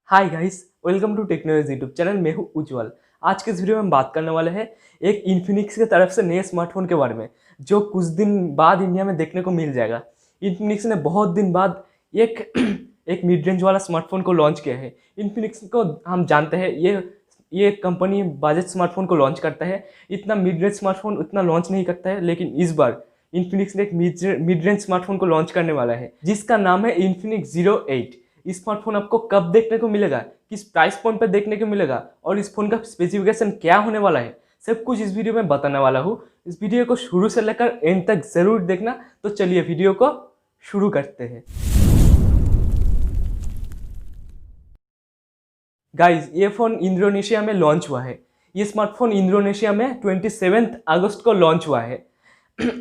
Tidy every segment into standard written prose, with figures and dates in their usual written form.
Hi guys, welcome to Techno YouTube channel. मैं हूँ उज्जवल। आज के इस वीडियो में हम बात करने वाले हैं एक इन्फिनिक्स की तरफ से नए स्मार्टफोन के बारे में, जो कुछ दिन बाद इंडिया में देखने को मिल जाएगा। इन्फिनिक्स ने बहुत दिन बाद एक एक मिड रेंज वाला स्मार्टफोन को लॉन्च किया है। इन्फिनिक्स को हम जानते हैं, ये कंपनी बजट स्मार्टफोन को लॉन्च करता है। इतना मिड रेंज स्मार्टफोन उतना लॉन्च नहीं करता है, लेकिन इस बार इन्फिनिक्स ने एक मिड रेंज स्मार्टफोन को लॉन्च करने वाला है, जिसका नाम है इन्फिनिक्स 08। स्मार्टफोन आपको कब देखने को मिलेगा, किस प्राइस पॉइंट पर देखने को मिलेगा और इस फोन का स्पेसिफिकेशन क्या होने वाला है, सब कुछ इस वीडियो में बताने वाला हूँ। इस वीडियो को शुरू से लेकर एंड तक जरूर देखना। तो चलिए वीडियो को शुरू करते हैं। गाइज, ये फोन इंडोनेशिया में लॉन्च हुआ है। ये स्मार्टफोन इंडोनेशिया में 27 अगस्त को लॉन्च हुआ है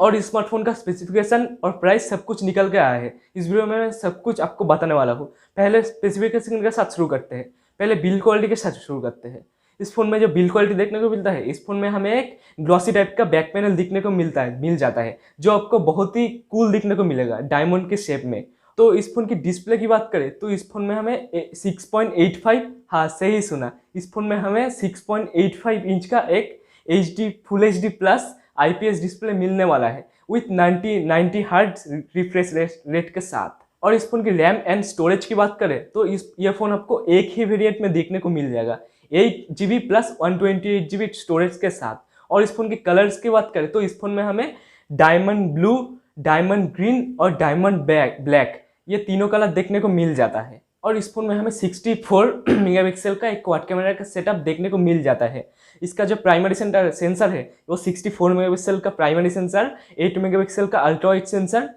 और इस स्मार्टफोन का स्पेसिफिकेशन और प्राइस सब कुछ निकल के आया है। इस वीडियो में मैं सब कुछ आपको बताने वाला हूँ। पहले स्पेसिफिकेशन के साथ शुरू करते हैं। पहले बिल्ड क्वालिटी के साथ शुरू करते हैं। इस फोन में जो बिल्ड क्वालिटी देखने को मिलता है, इस फोन में हमें एक ग्लॉसी टाइप का बैक पैनल दिखने को मिल जाता है, जो आपको बहुत ही कूल दिखने को मिलेगा डायमंड के शेप में। तो इस फोन की डिस्प्ले की बात करें तो इस फोन में हमें 6.85, हाँ सही सुना, इस फोन में हमें 6.85 इंच का एक full H D plus IPS display मिलने वाला है विथ 90 हर्ट्ज रिफ्रेश रेट के साथ। और इस फोन की रैम एंड स्टोरेज की बात करें तो ये फोन आपको एक ही वेरिएंट में देखने को मिल जाएगा, 8GB प्लस 128GB स्टोरेज के साथ। और इस फोन की कलर्स की बात करें तो इस फोन में हमें डायमंड ब्लू, डायमंड ग्रीन और डायमंड ब्लैक, ये तीनों कलर देखने को मिल जाता है। और इस फोन में हमें 64 मेगापिक्सल का एक क्वाड कैमरा का सेटअप देखने को मिल जाता है। इसका जो प्राइमरी सेंसर है वो 64 मेगापिक्सल का प्राइमरी सेंसर, 8 मेगापिक्सल का अल्ट्रा वाइड सेंसर,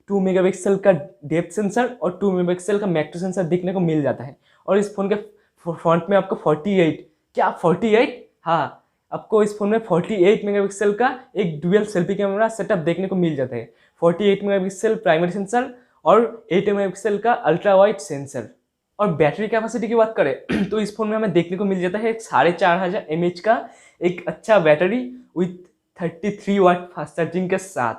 2 मेगापिक्सल का डेप्थ सेंसर और 2 मेगापिक्सल का मैक्रो सेंसर देखने को मिल जाता है। और इस फोन के फ्रंट में आपको 48, हाँ, आपको इस फोन में 48 मेगापिक्सल का एक डुअल सेल्फी कैमरा सेटअप देखने को मिल जाता है। 48 मेगापिक्सल प्राइमरी सेंसर और 8 मेगापिक्सल का अल्ट्रा वाइड सेंसर। और बैटरी कैपेसिटी की बात करें तो इस फोन में हमें देखने को मिल जाता है 4500 mAh का एक अच्छा battery with 33 watt fast charging के साथ।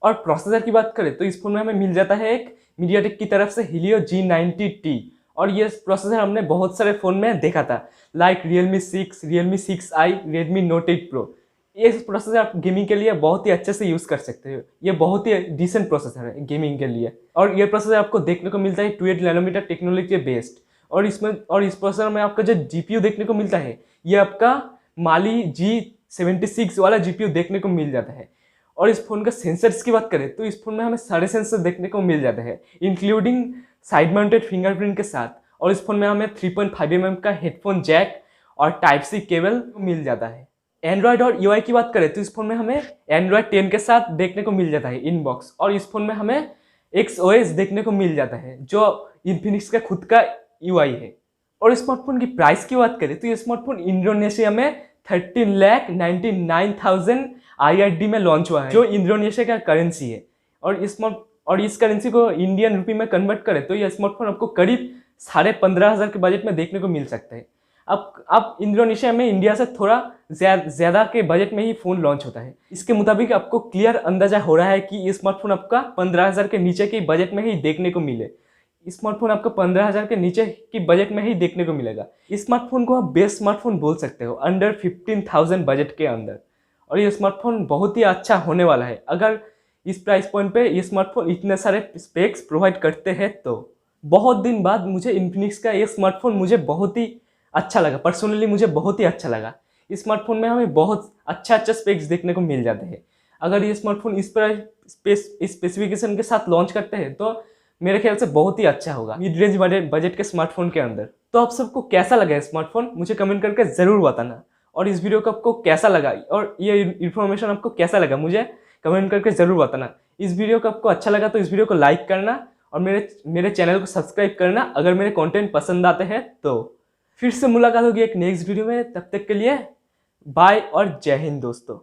और प्रोसेसर की बात करें तो इस फोन में हमें मिल जाता है एक मीडियाटेक की तरफ से Helio G90T। और ये प्रोसेसर हमने बहुत सारे फ़ोन में देखा था, like Realme 6, Realme 6i, Redmi Note 8 Pro। ये प्रोसेसर आप गेमिंग के लिए बहुत ही अच्छे से यूज़ कर सकते हो। ये बहुत ही डिसेंट प्रोसेसर है गेमिंग के लिए। और ये प्रोसेसर आपको देखने को मिलता है 28 नैनोमीटर टेक्नोलॉजी के बेस्ड। और इस प्रोसेसर में आपका जो GPU देखने को मिलता है, ये आपका माली G76 वाला GPU देखने को मिल जाता है। और इस फोन का सेंसर्स की बात करें तो इस फोन में हमें सारे सेंसर देखने को मिल जाते हैं, इंक्लूडिंग साइड माउंटेड फिंगरप्रिंट के साथ। और इस फोन में हमें 3.5 mm का हेडफोन जैक और Type-C केबल मिल जाता है। एंड्रॉयड और UI की बात करें तो इस फोन में हमें एंड्रॉयड 10 के साथ देखने को मिल जाता है इनबॉक्स। और इस फोन में हमें XOS देखने को मिल जाता है, जो इन्फिनिक्स का खुद का UI है। और स्मार्टफोन की प्राइस की बात करें तो ये स्मार्टफोन इंडोनेशिया में 13,99,000 IRD में लॉन्च हुआ है, जो इंडोनेशिया का करेंसी है। और इस करेंसी को इंडियन रुपी में कन्वर्ट करें तो ये स्मार्टफोन आपको करीब 15,500 के बजट में देखने को मिल सकता है। अब इंडोनेशिया में इंडिया से थोड़ा ज़्यादा के बजट में ही फ़ोन लॉन्च होता है। इसके मुताबिक आपको क्लियर अंदाजा हो रहा है कि ये स्मार्टफोन आपका 15,000 के नीचे के बजट में ही देखने को मिले। स्मार्टफोन आपको 15,000 के नीचे की बजट में ही देखने को मिलेगा। इस स्मार्टफोन को आप बेस्ट स्मार्टफोन बोल सकते हो, अंडर 15,000 बजट के अंदर। और ये स्मार्टफोन बहुत ही अच्छा होने वाला है अगर इस प्राइस पॉइंट पे ये स्मार्टफोन इतने सारे स्पेक्स प्रोवाइड करते हैं तो। बहुत दिन बाद मुझे इन्फिनिक्स का ये स्मार्टफोन मुझे बहुत ही अच्छा लगा, पर्सनली मुझे बहुत ही अच्छा लगा। इस स्मार्टफोन में हमें बहुत अच्छा स्पेक्स देखने को मिल जाते हैं। अगर ये स्मार्टफोन इस स्पेसिफिकेशन के साथ लॉन्च करते हैं तो मेरे ख्याल से बहुत ही अच्छा होगा मिड रेंज बजट के स्मार्टफोन के अंदर। तो आप सबको कैसा लगा है स्मार्टफोन, मुझे कमेंट करके ज़रूर बताना। और इस वीडियो को आपको कैसा लगा और ये इन्फॉर्मेशन आपको कैसा लगा, मुझे कमेंट करके ज़रूर बताना। इस वीडियो को आपको अच्छा लगा तो इस वीडियो को लाइक करना और मेरे चैनल को सब्सक्राइब करना अगर मेरे कंटेंट पसंद आते हैं तो। फिर से मुलाकात होगी एक नेक्स्ट वीडियो में, तब तक के लिए बाय और जय हिंद दोस्तों।